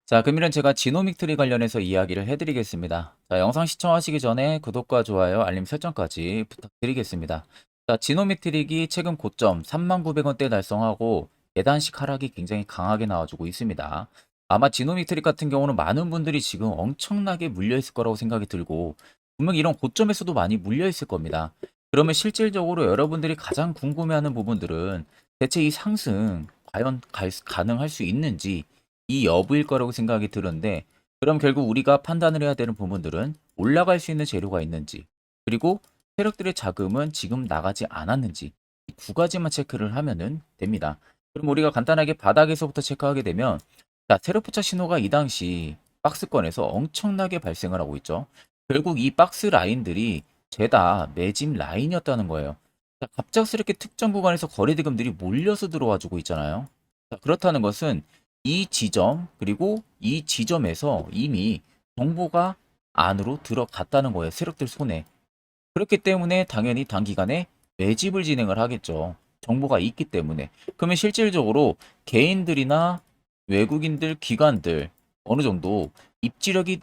자, 금일은 제가 지노믹 트리 관련해서 이야기를 해드리겠습니다. 자, 영상 시청하시기 전에 구독과 좋아요, 알림 설정까지 부탁드리겠습니다. 자, 지노믹 트릭이 최근 고점 39,000원대 달성하고 계단식 하락이 굉장히 강하게 나와주고 있습니다. 아마 지노믹 트릭 같은 경우는 많은 분들이 지금 엄청나게 물려있을 거라고 생각이 들고 분명 이런 고점에서도 많이 물려있을 겁니다. 그러면 실질적으로 여러분들이 가장 궁금해하는 부분들은 대체 이 상승 과연 가능할 수 있는지 이 여부일 거라고 생각이 드는데 그럼 결국 우리가 판단을 해야 되는 부분들은 올라갈 수 있는 재료가 있는지 그리고 세력들의 자금은 지금 나가지 않았는지 이 두 가지만 체크를 하면은 됩니다. 그럼 우리가 간단하게 바닥에서부터 체크하게 되면 자, 세력 포착 신호가 이 당시 박스권에서 엄청나게 발생을 하고 있죠. 결국 이 박스 라인들이 죄다 매집 라인이었다는 거예요. 자, 갑작스럽게 특정 구간에서 거래 대금들이 몰려서 들어와 주고 있잖아요. 자, 그렇다는 것은 이 지점 그리고 이 지점에서 이미 정보가 안으로 들어갔다는 거예요. 세력들 손에. 그렇기 때문에 당연히 단기간에 매집을 진행을 하겠죠. 정보가 있기 때문에. 그러면 실질적으로 개인들이나 외국인들, 기관들 어느 정도 입지력이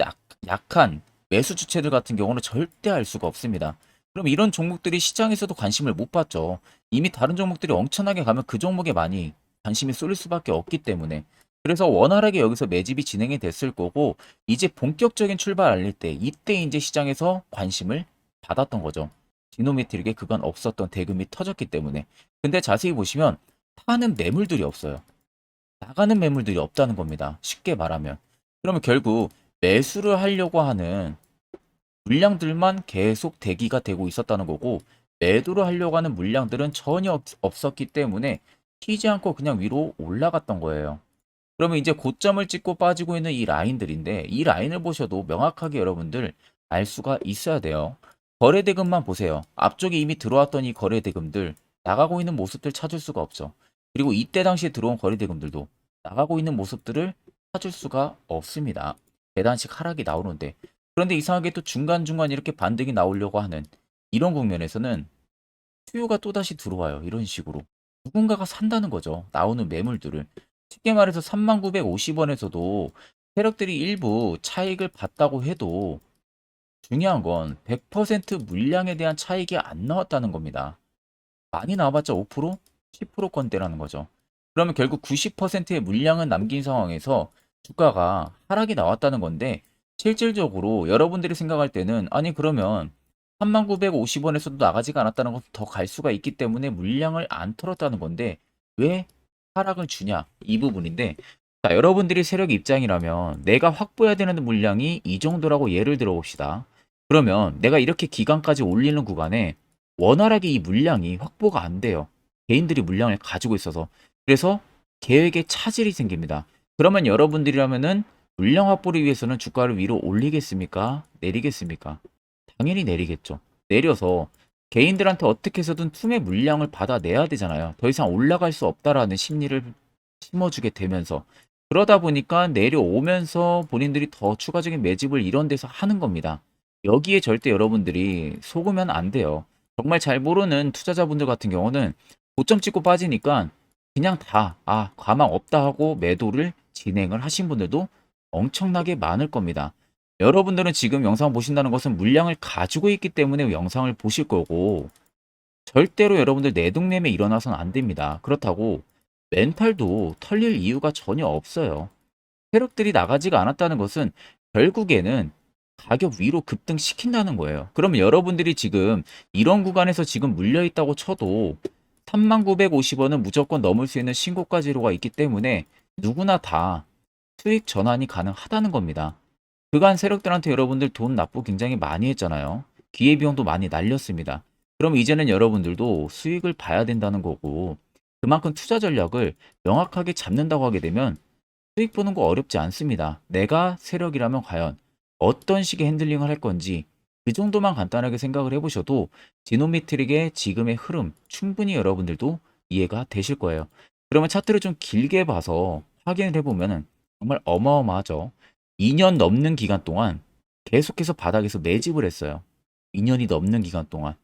약한 매수 주체들 같은 경우는 절대 알 수가 없습니다. 그럼 이런 종목들이 시장에서도 관심을 못 받죠. 이미 다른 종목들이 엄청나게 가면 그 종목에 많이 관심이 쏠릴 수밖에 없기 때문에. 그래서 원활하게 여기서 매집이 진행이 됐을 거고 이제 본격적인 출발 알릴 때 이때 이제 시장에서 관심을 받았던 거죠. 디노메트릭에 그간 없었던 대금이 터졌기 때문에. 근데 자세히 보시면 타는 매물들이 없어요. 나가는 매물들이 없다는 겁니다. 쉽게 말하면. 그러면 결국 매수를 하려고 하는 물량들만 계속 대기가 되고 있었다는 거고 매도를 하려고 하는 물량들은 전혀 없었기 때문에 튀지 않고 그냥 위로 올라갔던 거예요. 그러면 이제 고점을 찍고 빠지고 있는 이 라인들인데 이 라인을 보셔도 명확하게 여러분들 알 수가 있어야 돼요. 거래대금만 보세요. 앞쪽에 이미 들어왔던 이 거래대금들 나가고 있는 모습들 찾을 수가 없죠. 그리고 이때 당시에 들어온 거래대금들도 나가고 있는 모습들을 찾을 수가 없습니다. 계단식 하락이 나오는데 그런데 이상하게 또 중간중간 이렇게 반등이 나오려고 하는 이런 국면에서는 수요가 또다시 들어와요. 이런 식으로. 누군가가 산다는 거죠. 나오는 매물들을. 쉽게 말해서 39,550원에서도 세력들이 일부 차익을 봤다고 해도 중요한 건 100% 물량에 대한 차익이 안 나왔다는 겁니다. 많이 나와봤자 5%? 10%건대라는 거죠. 그러면 결국 90%의 물량은 남긴 상황에서 주가가 하락이 나왔다는 건데 실질적으로 여러분들이 생각할 때는 아니 그러면 39,550원에서도 나가지가 않았다는 것도 더 갈 수가 있기 때문에 물량을 안 털었다는 건데 왜 하락을 주냐 이 부분인데 자, 여러분들이 세력 입장이라면 내가 확보해야 되는 물량이 이 정도라고 예를 들어 봅시다. 그러면 내가 이렇게 기간까지 올리는 구간에 원활하게 이 물량이 확보가 안 돼요. 개인들이 물량을 가지고 있어서. 그래서 계획에 차질이 생깁니다. 그러면 여러분들이라면은 물량 확보를 위해서는 주가를 위로 올리겠습니까? 내리겠습니까? 당연히 내리겠죠. 내려서 개인들한테 어떻게 해서든 틈의 물량을 받아내야 되잖아요. 더 이상 올라갈 수 없다라는 심리를 심어주게 되면서 그러다 보니까 내려오면서 본인들이 더 추가적인 매집을 이런 데서 하는 겁니다. 여기에 절대 여러분들이 속으면 안 돼요. 정말 잘 모르는 투자자분들 같은 경우는 고점 찍고 빠지니까 그냥 다, 가망 없다 하고 매도를 진행을 하신 분들도 엄청나게 많을 겁니다. 여러분들은 지금 영상 보신다는 것은 물량을 가지고 있기 때문에 영상을 보실 거고, 절대로 여러분들 내동매매 일어나서는 안 됩니다. 그렇다고 멘탈도 털릴 이유가 전혀 없어요. 세력들이 나가지가 않았다는 것은 결국에는 가격 위로 급등시킨다는 거예요. 그러면 여러분들이 지금 이런 구간에서 지금 물려 있다고 쳐도 39,550원은 무조건 넘을 수 있는 신고가 지로가 있기 때문에 누구나 다 수익 전환이 가능하다는 겁니다. 그간 세력들한테 여러분들 돈 납부 굉장히 많이 했잖아요. 기회비용도 많이 날렸습니다. 그럼 이제는 여러분들도 수익을 봐야 된다는 거고 그만큼 투자 전략을 명확하게 잡는다고 하게 되면 수익 보는 거 어렵지 않습니다. 내가 세력이라면 과연 어떤 식의 핸들링을 할 건지 그 정도만 간단하게 생각을 해보셔도 지노미트릭의 지금의 흐름 충분히 여러분들도 이해가 되실 거예요. 그러면 차트를 좀 길게 봐서 확인을 해보면 정말 어마어마하죠. 2년 넘는 기간 동안 계속해서 바닥에서 매집을 했어요. 2년이 넘는 기간 동안.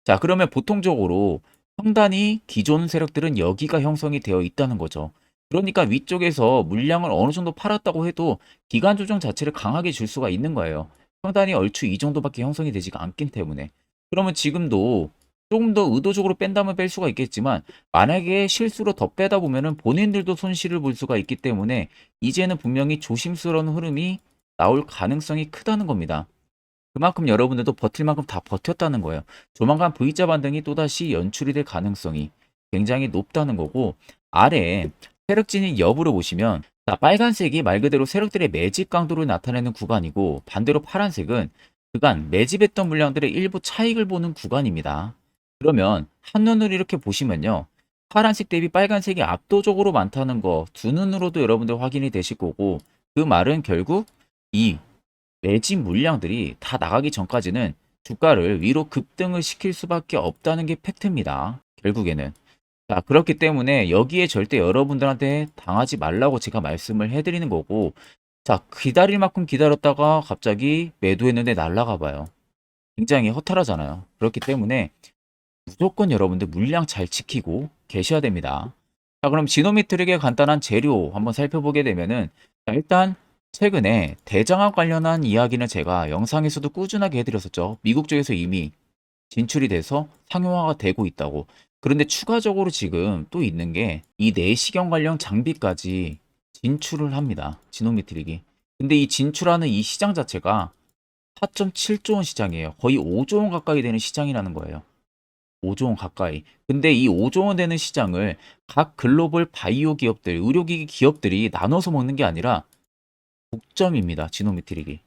자, 그러면 보통적으로 평단이 기존 세력들은 여기가 형성이 되어 있다는 거죠. 그러니까 위쪽에서 물량을 어느 정도 팔았다고 해도 기간 조정 자체를 강하게 줄 수가 있는 거예요. 평단이 얼추 이 정도밖에 형성이 되지가 않기 때문에. 그러면 지금도 조금 더 의도적으로 뺀다면 뺄 수가 있겠지만 만약에 실수로 더 빼다 보면은 본인들도 손실을 볼 수가 있기 때문에 이제는 분명히 조심스러운 흐름이 나올 가능성이 크다는 겁니다. 그만큼 여러분들도 버틸 만큼 다 버텼다는 거예요. 조만간 V자 반등이 또다시 연출이 될 가능성이 굉장히 높다는 거고, 아래 세력진의 여부를 보시면, 자, 빨간색이 말 그대로 세력들의 매집 강도를 나타내는 구간이고, 반대로 파란색은 그간 매집했던 물량들의 일부 차익을 보는 구간입니다. 그러면 한눈으로 이렇게 보시면요, 파란색 대비 빨간색이 압도적으로 많다는 거 두 눈으로도 여러분들 확인이 되실 거고, 그 말은 결국 이 매집 물량들이 다 나가기 전까지는 주가를 위로 급등을 시킬 수밖에 없다는 게 팩트입니다. 결국에는. 자, 그렇기 때문에 여기에 절대 여러분들한테 당하지 말라고 제가 말씀을 해드리는 거고, 자, 기다릴 만큼 기다렸다가 갑자기 매도했는데 날라가 봐요. 굉장히 허탈하잖아요. 그렇기 때문에 무조건 여러분들 물량 잘 지키고 계셔야 됩니다. 자, 그럼 지노미트릭의 간단한 재료 한번 살펴보게 되면은, 자, 일단 최근에 대장암 관련한 이야기는 제가 영상에서도 꾸준하게 해드렸었죠. 미국 쪽에서 이미 진출이 돼서 상용화가 되고 있다고. 그런데 추가적으로 지금 또 있는 게 이 내시경 관련 장비까지 진출을 합니다. 지노미트릭이. 근데 이 진출하는 이 시장 자체가 4.7조 원 시장이에요. 거의 5조 원 가까이 되는 시장이라는 거예요. 5조 원 가까이. 근데 이 5조 원 되는 시장을 각 글로벌 바이오 기업들, 의료기기 기업들이 나눠서 먹는 게 아니라 독점입니다. 지노미트릭이.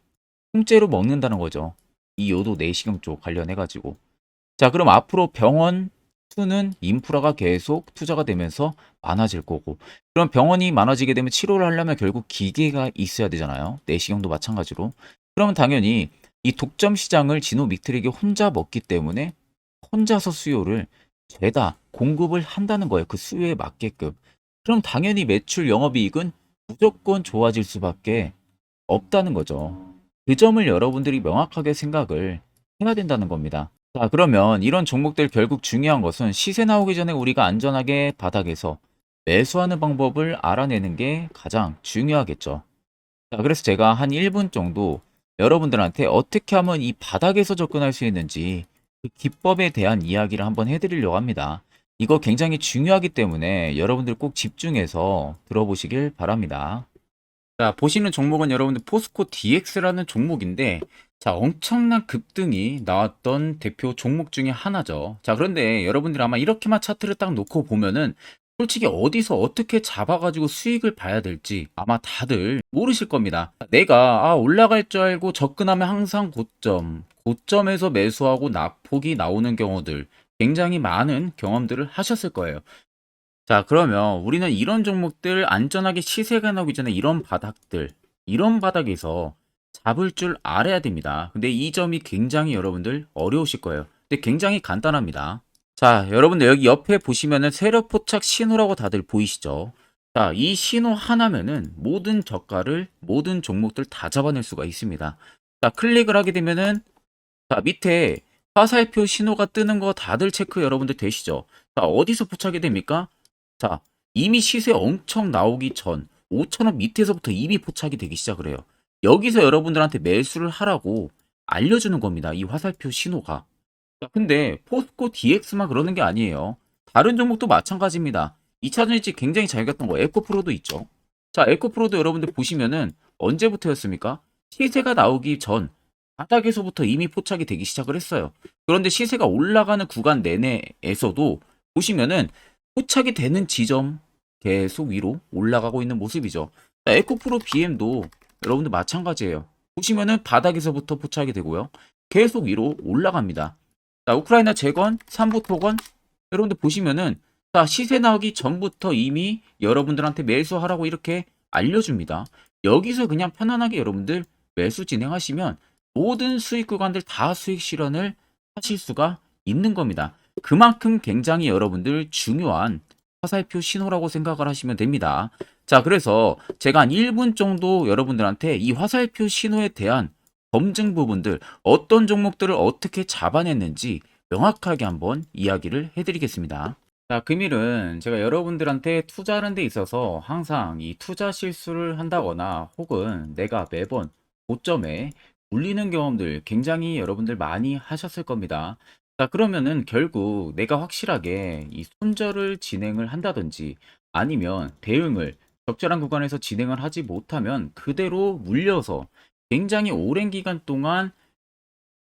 통째로 먹는다는 거죠. 이 요도 내시경 쪽 관련해가지고. 자, 그럼 앞으로 병원 수는 인프라가 계속 투자가 되면서 많아질 거고. 그럼 병원이 많아지게 되면 치료를 하려면 결국 기계가 있어야 되잖아요. 내시경도 마찬가지로. 그러면 당연히 이 독점 시장을 지노미트릭이 혼자 먹기 때문에 혼자서 수요를 죄다 공급을 한다는 거예요. 그 수요에 맞게끔. 그럼 당연히 매출 영업이익은 무조건 좋아질 수밖에 없다는 거죠. 그 점을 여러분들이 명확하게 생각을 해야 된다는 겁니다. 자, 그러면 이런 종목들 결국 중요한 것은 시세 나오기 전에 우리가 안전하게 바닥에서 매수하는 방법을 알아내는 게 가장 중요하겠죠. 자, 그래서 제가 한 1분 정도 여러분들한테 어떻게 하면 이 바닥에서 접근할 수 있는지 그 기법에 대한 이야기를 한번 해드리려고 합니다. 이거 굉장히 중요하기 때문에 여러분들 꼭 집중해서 들어보시길 바랍니다. 자, 보시는 종목은 여러분들 포스코 DX라는 종목인데, 자, 엄청난 급등이 나왔던 대표 종목 중에 하나죠. 자, 그런데 여러분들이 아마 이렇게만 차트를 딱 놓고 보면은 솔직히 어디서 어떻게 잡아가지고 수익을 봐야 될지 아마 다들 모르실 겁니다. 내가 올라갈 줄 알고 접근하면 항상 고점에서 매수하고 낙폭이 나오는 경우들 굉장히 많은 경험들을 하셨을 거예요. 자, 그러면 우리는 이런 종목들 안전하게 시세가 나오기 전에 이런 바닥에서 잡을 줄 알아야 됩니다. 근데 이 점이 굉장히 여러분들 어려우실 거예요. 근데 굉장히 간단합니다. 자, 여러분들 여기 옆에 보시면은 세력 포착 신호라고 다들 보이시죠? 자, 이 신호 하나면은 모든 저가를, 모든 종목들 다 잡아낼 수가 있습니다. 자, 클릭을 하게 되면은, 자, 밑에 화살표 신호가 뜨는 거 다들 체크 여러분들 되시죠? 자, 어디서 포착이 됩니까? 자, 이미 시세 엄청 나오기 전 5,000원 밑에서부터 이미 포착이 되기 시작을 해요. 여기서 여러분들한테 매수를 하라고 알려주는 겁니다. 이 화살표 신호가. 자, 근데 포스코 DX만 그러는 게 아니에요. 다른 종목도 마찬가지입니다. 2차전지 굉장히 잘 갔던 거 에코프로도 있죠. 자, 에코프로도 여러분들 보시면은 언제부터였습니까? 시세가 나오기 전 바닥에서부터 이미 포착이 되기 시작을 했어요. 그런데 시세가 올라가는 구간 내내에서도 보시면은 포착이 되는 지점 계속 위로 올라가고 있는 모습이죠. 자, 에코프로 BM도 여러분들 마찬가지예요. 보시면은 바닥에서부터 포착이 되고요. 계속 위로 올라갑니다. 자, 우크라이나 재건, 삼부 토건 여러분들 보시면은 자, 시세 나오기 전부터 이미 여러분들한테 매수하라고 이렇게 알려줍니다. 여기서 그냥 편안하게 여러분들 매수 진행하시면 모든 수익 구간들 다 수익 실현을 하실 수가 있는 겁니다. 그만큼 굉장히 여러분들 중요한 화살표 신호라고 생각을 하시면 됩니다. 자, 그래서 제가 한 1분 정도 여러분들한테 이 화살표 신호에 대한 검증 부분들, 어떤 종목들을 어떻게 잡아냈는지 명확하게 한번 이야기를 해드리겠습니다. 자, 금일은 제가 여러분들한테 투자하는 데 있어서 항상 이 투자 실수를 한다거나 혹은 내가 매번 고점에 물리는 경험들 굉장히 여러분들 많이 하셨을 겁니다. 자, 그러면은 결국 내가 확실하게 이 손절을 진행을 한다든지 아니면 대응을 적절한 구간에서 진행을 하지 못하면 그대로 물려서 굉장히 오랜 기간 동안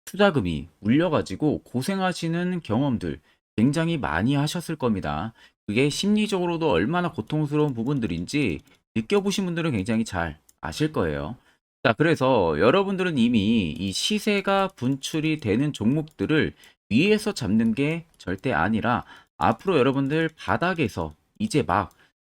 투자금이 물려가지고 고생하시는 경험들 굉장히 많이 하셨을 겁니다. 그게 심리적으로도 얼마나 고통스러운 부분들인지 느껴보신 분들은 굉장히 잘 아실 거예요. 자, 그래서 여러분들은 이미 이 시세가 분출이 되는 종목들을 위에서 잡는 게 절대 아니라 앞으로 여러분들 바닥에서 이제 막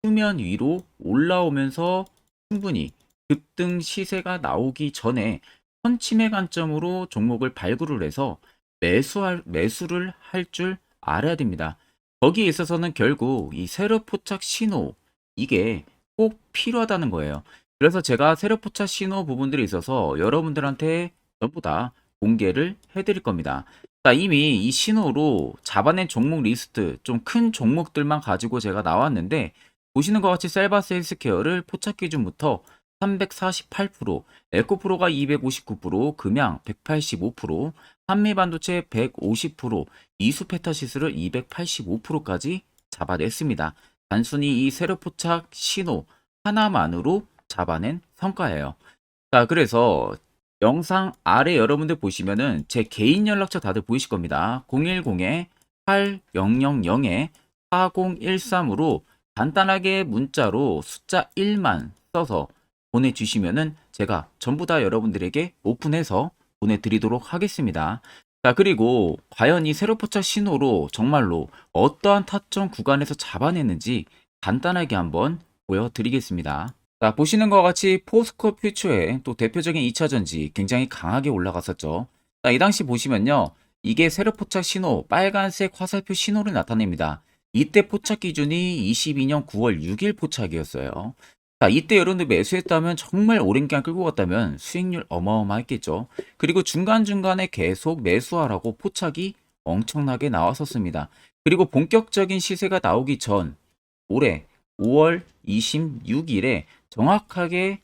수면 위로 올라오면서 충분히 급등 시세가 나오기 전에 선침의 관점으로 종목을 발굴을 해서 매수를 할 줄 알아야 됩니다. 거기에 있어서는 결국 이 세력 포착 신호 이게 꼭 필요하다는 거예요. 그래서 제가 세력 포착 신호 부분들이 있어서 여러분들한테 전부 다 공개를 해드릴 겁니다. 자, 이미 이 신호로 잡아낸 종목 리스트 좀 큰 종목들만 가지고 제가 나왔는데 보시는 것 같이 셀바스 헬스케어를 포착 기준부터 348%, 에코프로가 259%, 금양 185%, 한미반도체 150%, 이수페타시스를 285%까지 잡아냈습니다. 단순히 이 세력포착 신호 하나만으로 잡아낸 성과예요. 자, 그래서 영상 아래 여러분들 보시면은 제 개인 연락처 다들 보이실 겁니다. 010-8013으로 간단하게 문자로 숫자 1만 써서 보내주시면은 제가 전부 다 여러분들에게 오픈해서 보내드리도록 하겠습니다. 자, 그리고 과연 이 세로 포착 신호로 정말로 어떠한 타점 구간에서 잡아냈는지 간단하게 한번 보여드리겠습니다. 자, 보시는 것과 같이 포스코 퓨처의 또 대표적인 2차 전지 굉장히 강하게 올라갔었죠. 자, 이 당시 보시면요. 이게 세력 포착 신호, 빨간색 화살표 신호를 나타냅니다. 이때 포착 기준이 22년 9월 6일 포착이었어요. 자, 이때 여러분들 매수했다면 정말 오랜 기간 끌고 갔다면 수익률 어마어마했겠죠. 그리고 중간중간에 계속 매수하라고 포착이 엄청나게 나왔었습니다. 그리고 본격적인 시세가 나오기 전 올해 5월 26일에 정확하게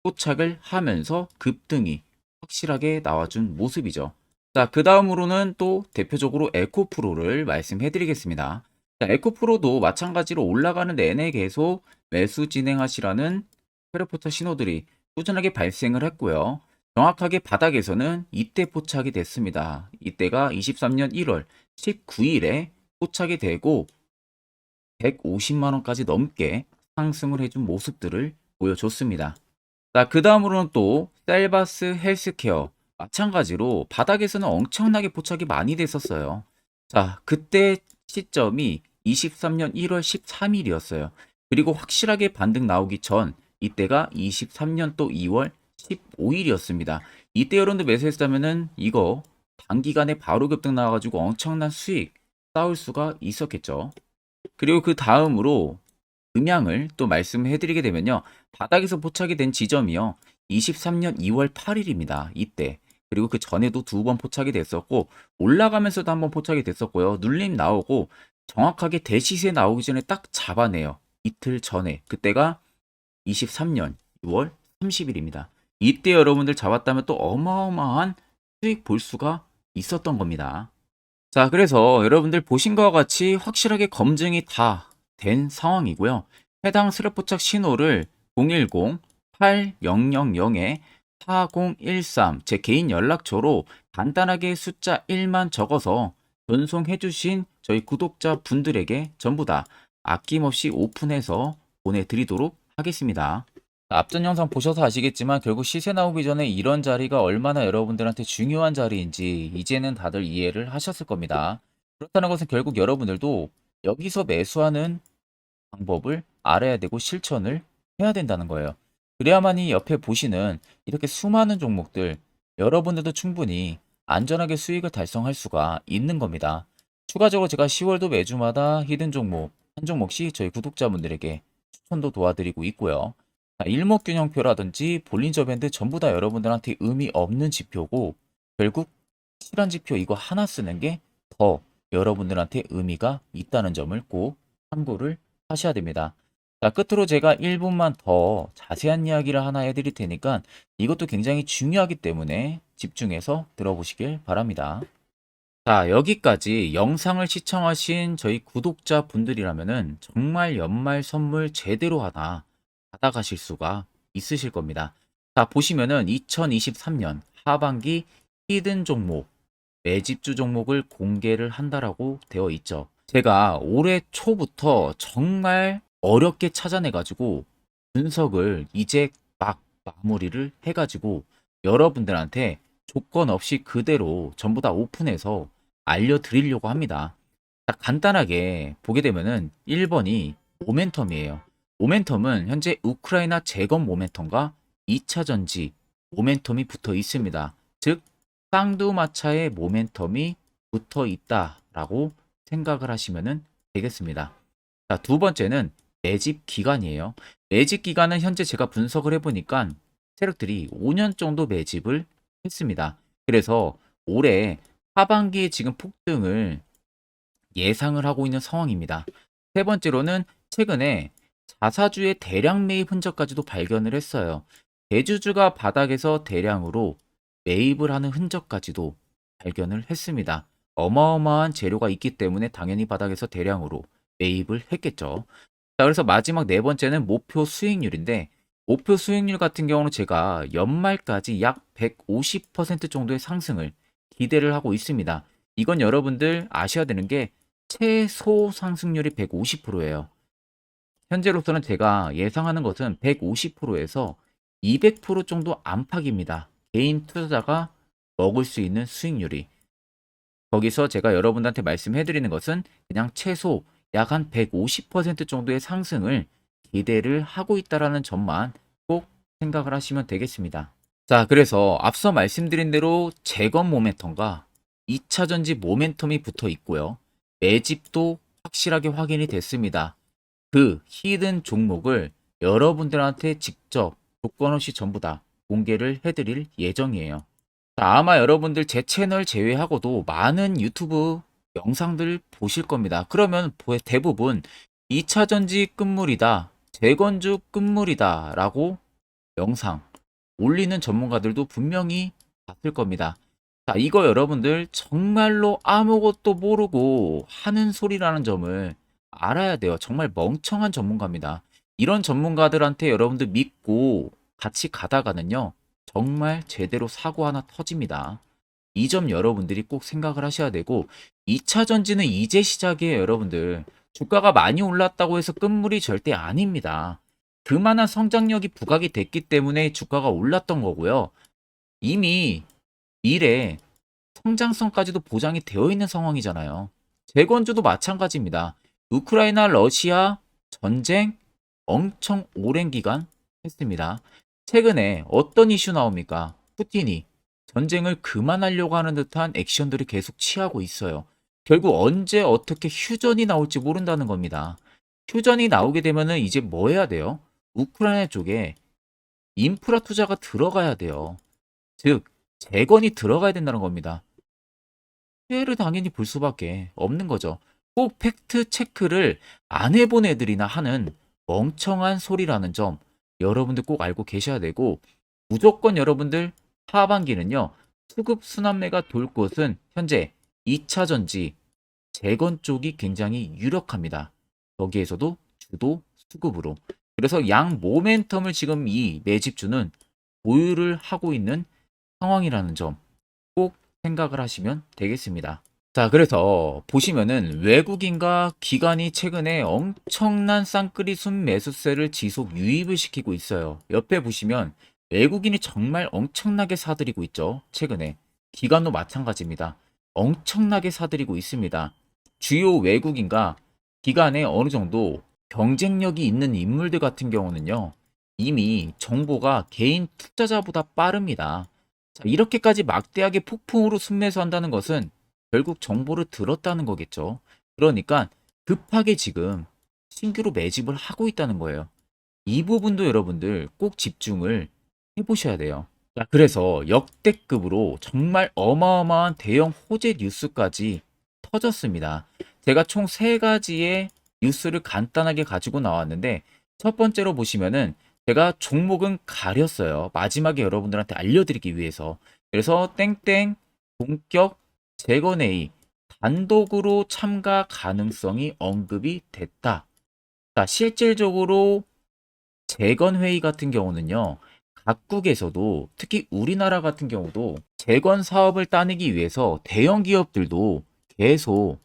포착을 하면서 급등이 확실하게 나와준 모습이죠. 자, 그 다음으로는 또 대표적으로 에코프로를 말씀해 드리겠습니다. 자, 에코프로도 마찬가지로 올라가는 내내 계속 매수 진행하시라는 페르포터 신호들이 꾸준하게 발생을 했고요. 정확하게 바닥에서는 이때 포착이 됐습니다. 이때가 23년 1월 19일에 포착이 되고 150만 원까지 넘게 상승을 해준 모습들을 보여줬습니다. 자, 그 다음으로는 또 셀바스 헬스케어 마찬가지로 바닥에서는 엄청나게 포착이 많이 됐었어요. 자, 그때 시점이 23년 1월 13일이었어요. 그리고 확실하게 반등 나오기 전 이때가 23년 또 2월 15일이었습니다. 이때 여러분들 매수했다면은 이거 단기간에 바로 급등 나와가지고 엄청난 수익 쌓을 수가 있었겠죠. 그리고 그 다음으로 음향을 또 말씀해 드리게 되면요. 바닥에서 포착이 된 지점이요. 23년 2월 8일입니다. 이때. 그리고 그 전에도 두 번 포착이 됐었고 올라가면서도 한번 포착이 됐었고요. 눌림 나오고 정확하게 대시세 나오기 전에 딱 잡아내요. 이틀 전에. 그때가 23년 6월 30일입니다. 이때 여러분들 잡았다면 또 어마어마한 수익 볼 수가 있었던 겁니다. 자, 그래서 여러분들 보신 것과 같이 확실하게 검증이 다 된 상황이고요. 해당 스랩포착 신호를 010-8000-4013 제 개인 연락처로 간단하게 숫자 1만 적어서 전송해 주신 저희 구독자 분들에게 전부 다 아낌없이 오픈해서 보내드리도록 하겠습니다. 앞전 영상 보셔서 아시겠지만 결국 시세 나오기 전에 이런 자리가 얼마나 여러분들한테 중요한 자리인지 이제는 다들 이해를 하셨을 겁니다. 그렇다는 것은 결국 여러분들도 여기서 매수하는 방법을 알아야 되고 실천을 해야 된다는 거예요. 그래야만이 옆에 보시는 이렇게 수많은 종목들 여러분들도 충분히 안전하게 수익을 달성할 수가 있는 겁니다. 추가적으로 제가 10월도 매주마다 히든 종목 한 종목씩 저희 구독자분들에게 추천도 도와드리고 있고요. 일목균형표라든지 볼린저 밴드 전부 다 여러분들한테 의미 없는 지표고 결국 실한 지표 이거 하나 쓰는 게 더 여러분들한테 의미가 있다는 점을 꼭 참고를 하셔야 됩니다. 자, 끝으로 제가 1분만 더 자세한 이야기를 하나 해드릴 테니까 이것도 굉장히 중요하기 때문에 집중해서 들어보시길 바랍니다. 자, 여기까지 영상을 시청하신 저희 구독자분들이라면은 정말 연말 선물 제대로 하나 받아가실 수가 있으실 겁니다. 자, 보시면은 2023년 하반기 히든 종목, 매집주 종목을 공개를 한다라고 되어 있죠. 제가 올해 초부터 정말 어렵게 찾아내가지고 분석을 이제 막 마무리를 해가지고 여러분들한테 조건 없이 그대로 전부 다 오픈해서 알려드리려고 합니다. 자, 간단하게 보게 되면은 1번이 모멘텀이에요. 모멘텀은 현재 우크라이나 재건 모멘텀과 2차 전지 모멘텀이 붙어 있습니다. 즉 쌍두마차의 모멘텀이 붙어 있다라고 생각을 하시면 되겠습니다. 자, 두 번째는 매집 기간이에요. 매집 기간은 현재 제가 분석을 해보니까 세력들이 5년 정도 매집을 했습니다. 그래서 올해 하반기에 지금 폭등을 예상을 하고 있는 상황입니다. 세 번째로는 최근에 자사주의 대량 매입 흔적까지도 발견을 했어요. 대주주가 바닥에서 대량으로 매입을 하는 흔적까지도 발견을 했습니다. 어마어마한 재료가 있기 때문에 당연히 바닥에서 대량으로 매입을 했겠죠. 자, 그래서 마지막 네 번째는 목표 수익률인데 목표 수익률 같은 경우는 제가 연말까지 약 150% 정도의 상승을 기대를 하고 있습니다. 이건 여러분들 아셔야 되는 게 최소 상승률이 150%예요. 현재로서는 제가 예상하는 것은 150%에서 200% 정도 안팎입니다. 개인 투자자가 먹을 수 있는 수익률이. 거기서 제가 여러분들한테 말씀해 드리는 것은 그냥 최소 약 한 150% 정도의 상승을 기대를 하고 있다라는 점만 꼭 생각을 하시면 되겠습니다. 자, 그래서 앞서 말씀드린 대로 재건 모멘텀과 2차 전지 모멘텀이 붙어 있고요. 매집도 확실하게 확인이 됐습니다. 그 히든 종목을 여러분들한테 직접 조건 없이 전부 다 공개를 해드릴 예정이에요. 자, 아마 여러분들 제 채널 제외하고도 많은 유튜브 영상들 보실 겁니다. 그러면 대부분 2차 전지 끝물이다, 재건주 끝물이다 라고 영상 올리는 전문가들도 분명히 봤을 겁니다. 자, 이거 여러분들 정말로 아무것도 모르고 하는 소리라는 점을 알아야 돼요. 정말 멍청한 전문가입니다. 이런 전문가들한테 여러분들 믿고 같이 가다가는요, 정말 제대로 사고 하나 터집니다. 이 점 여러분들이 꼭 생각을 하셔야 되고, 2차 전지는 이제 시작이에요, 여러분들. 주가가 많이 올랐다고 해서 끝물이 절대 아닙니다. 그만한 성장력이 부각이 됐기 때문에 주가가 올랐던 거고요. 이미 미래 성장성까지도 보장이 되어 있는 상황이잖아요. 재건주도 마찬가지입니다. 우크라이나 러시아 전쟁 엄청 오랜 기간 했습니다. 최근에 어떤 이슈 나옵니까? 푸틴이 전쟁을 그만하려고 하는 듯한 액션들을 계속 취하고 있어요. 결국 언제 어떻게 휴전이 나올지 모른다는 겁니다. 휴전이 나오게 되면은 이제 뭐 해야 돼요? 우크라이나 쪽에 인프라 투자가 들어가야 돼요. 즉, 재건이 들어가야 된다는 겁니다. 피해를 당연히 볼 수밖에 없는 거죠. 꼭 팩트 체크를 안 해본 애들이나 하는 멍청한 소리라는 점 여러분들 꼭 알고 계셔야 되고, 무조건 여러분들 하반기는요, 수급 순환매가 돌 곳은 현재 2차 전지 재건 쪽이 굉장히 유력합니다. 거기에서도 주도 수급으로. 그래서 양 모멘텀을 지금 이 매집주는 보유를 하고 있는 상황이라는 점 꼭 생각을 하시면 되겠습니다. 자, 그래서 보시면은 외국인과 기관이 최근에 엄청난 쌍끌이 순매수세를 지속 유입을 시키고 있어요. 옆에 보시면 외국인이 정말 엄청나게 사들이고 있죠. 최근에. 기관도 마찬가지입니다. 엄청나게 사들이고 있습니다. 주요 외국인과 기관에 어느 정도 경쟁력이 있는 인물들 같은 경우는요, 이미 정보가 개인 투자자보다 빠릅니다. 자, 이렇게까지 막대하게 폭풍으로 순매수한다는 것은 결국 정보를 들었다는 거겠죠. 그러니까 급하게 지금 신규로 매집을 하고 있다는 거예요. 이 부분도 여러분들 꼭 집중을 해보셔야 돼요. 자, 그래서 역대급으로 정말 어마어마한 대형 호재 뉴스까지 터졌습니다. 제가 총 3가지의 뉴스를 간단하게 가지고 나왔는데 첫 번째로 보시면은 제가 종목은 가렸어요. 마지막에 여러분들한테 알려드리기 위해서. 그래서 땡땡 본격 재건회의 단독으로 참가 가능성이 언급이 됐다. 자, 실질적으로 재건회의 같은 경우는요. 각국에서도 특히 우리나라 같은 경우도 재건 사업을 따내기 위해서 대형 기업들도 계속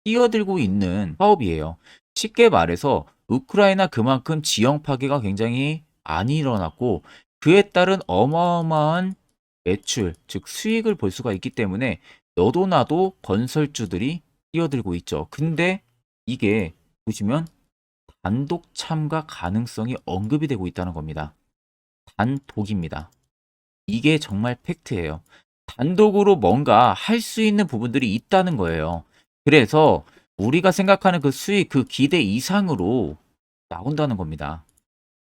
뛰어들고 있는 사업이에요. 쉽게 말해서 우크라이나 그만큼 지형 파괴가 굉장히 많이 일어났고 그에 따른 어마어마한 매출, 즉 수익을 볼 수가 있기 때문에 너도 나도 건설주들이 뛰어들고 있죠. 근데 이게 보시면 단독 참가 가능성이 언급이 되고 있다는 겁니다. 단독입니다. 이게 정말 팩트예요. 단독으로 뭔가 할 수 있는 부분들이 있다는 거예요. 그래서 우리가 생각하는 그 수익, 그 기대 이상으로 나온다는 겁니다.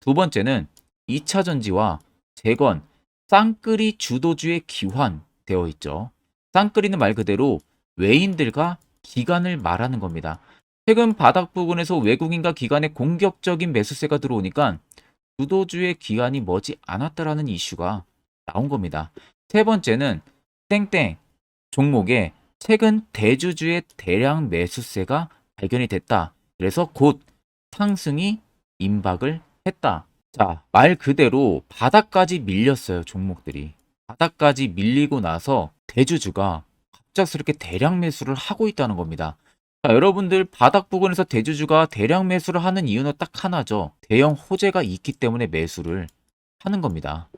두 번째는 2차 전지와 재건, 쌍끌이 주도주의 기환되어 있죠. 쌍끌이는 말 그대로 외인들과 기관을 말하는 겁니다. 최근 바닥 부근에서 외국인과 기관의 공격적인 매수세가 들어오니까 주도주의 기관이 머지 않았다라는 이슈가 나온 겁니다. 세 번째는 땡땡 종목에 최근 대주주의 대량 매수세가 발견이 됐다. 그래서 곧 상승이 임박을 했다. 자, 말 그대로 바닥까지 밀렸어요, 종목들이. 바닥까지 밀리고 나서 대주주가 갑작스럽게 대량 매수를 하고 있다는 겁니다. 자, 여러분들 바닥 부근에서 대주주가 대량 매수를 하는 이유는 딱 하나죠. 대형 호재가 있기 때문에 매수를 하는 겁니다.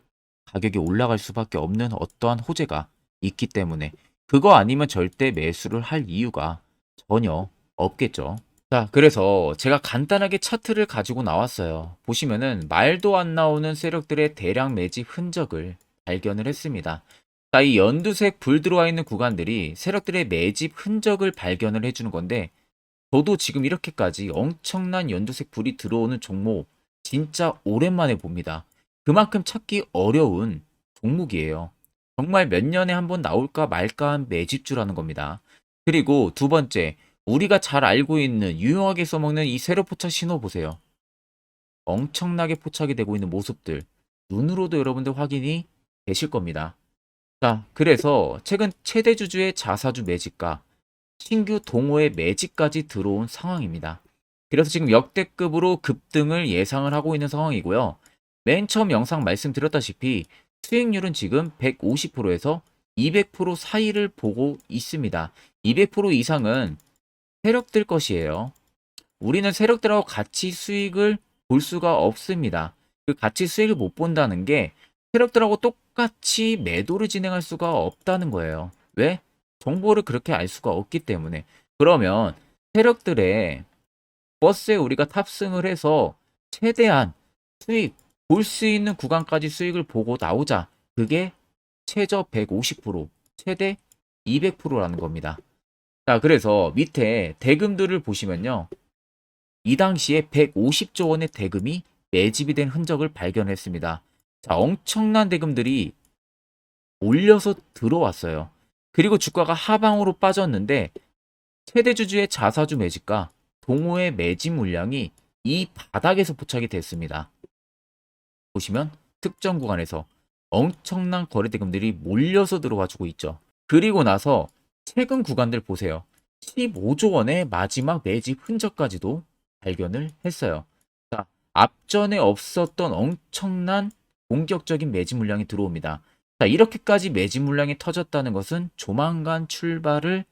가격이 올라갈 수밖에 없는 어떠한 호재가 있기 때문에 그거 아니면 절대 매수를 할 이유가 전혀 없겠죠. 자, 그래서 제가 간단하게 차트를 가지고 나왔어요. 보시면은 말도 안 나오는 세력들의 대량 매집 흔적을 발견을 했습니다. 자, 이 연두색 불 들어와 있는 구간들이 세력들의 매집 흔적을 발견을 해주는 건데 저도 지금 이렇게까지 엄청난 연두색 불이 들어오는 종목 진짜 오랜만에 봅니다. 그만큼 찾기 어려운 종목이에요. 정말 몇 년에 한 번 나올까 말까 한 매집주라는 겁니다. 그리고 두 번째, 우리가 잘 알고 있는 유용하게 써먹는 이 세로 포착 신호 보세요. 엄청나게 포착이 되고 있는 모습들 눈으로도 여러분들 확인이 되실 겁니다. 자, 그래서 최근 최대 주주의 자사주 매집과 신규 동호회 매집까지 들어온 상황입니다. 그래서 지금 역대급으로 급등을 예상을 하고 있는 상황이고요. 맨 처음 영상 말씀드렸다시피 수익률은 지금 150%에서 200% 사이를 보고 있습니다. 200% 이상은 세력들 것이에요. 우리는 세력들하고 같이 수익을 볼 수가 없습니다. 그 같이 수익을 못 본다는 게 세력들하고 똑같이 매도를 진행할 수가 없다는 거예요. 왜? 정보를 그렇게 알 수가 없기 때문에. 그러면 세력들의 버스에 우리가 탑승을 해서 최대한 수익, 볼 수 있는 구간까지 수익을 보고 나오자. 그게 최저 150%, 최대 200%라는 겁니다. 자, 그래서 밑에 대금들을 보시면요. 이 당시에 150조 원의 대금이 매집이 된 흔적을 발견했습니다. 자, 엄청난 대금들이 올려서 들어왔어요. 그리고 주가가 하방으로 빠졌는데 최대 주주의 자사주 매집과 동호회 매집 물량이 이 바닥에서 포착이 됐습니다. 보시면 특정 구간에서 엄청난 거래 대금들이 몰려서 들어와 주고 있죠. 그리고 나서 최근 구간들 보세요. 15조 원의 마지막 매집 흔적까지도 발견을 했어요. 자, 앞전에 없었던 엄청난 공격적인 매집 물량이 들어옵니다. 자, 이렇게까지 매집 물량이 터졌다는 것은 조만간 출발을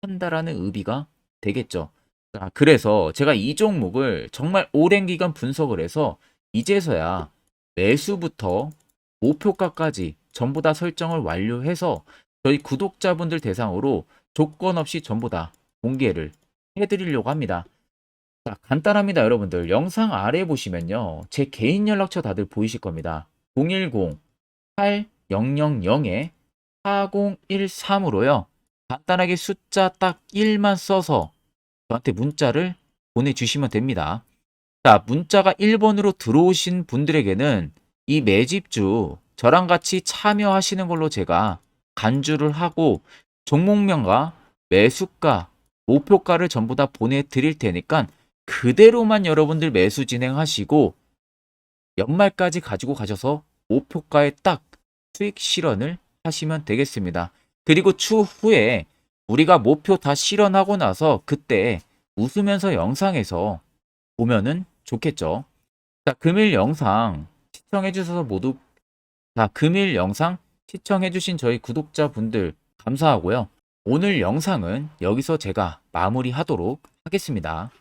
한다라는 의미가 되겠죠. 자, 그래서 제가 이 종목을 정말 오랜 기간 분석을 해서 이제서야 매수부터 목표가까지 전부 다 설정을 완료해서 저희 구독자분들 대상으로 조건 없이 전부 다 공개를 해드리려고 합니다. 자, 간단합니다, 여러분들. 영상 아래 보시면요. 제 개인 연락처 다들 보이실 겁니다. 010-8013-4013으로요. 간단하게 숫자 딱 1만 써서 저한테 문자를 보내주시면 됩니다. 자, 문자가 1번으로 들어오신 분들에게는 이 매집주 저랑 같이 참여하시는 걸로 제가 간주를 하고 종목명과 매수가 목표가를 전부 다 보내드릴 테니까 그대로만 여러분들 매수 진행하시고 연말까지 가지고 가셔서 목표가에 딱 수익 실현을 하시면 되겠습니다. 그리고 추후에 우리가 목표 다 실현하고 나서 그때 웃으면서 영상에서 보면은 좋겠죠. 자, 금일 영상 시청해 주셔서 모두 금일 영상 시청해 주신 저희 구독자분들 감사하고요. 오늘 영상은 여기서 제가 마무리하도록 하겠습니다.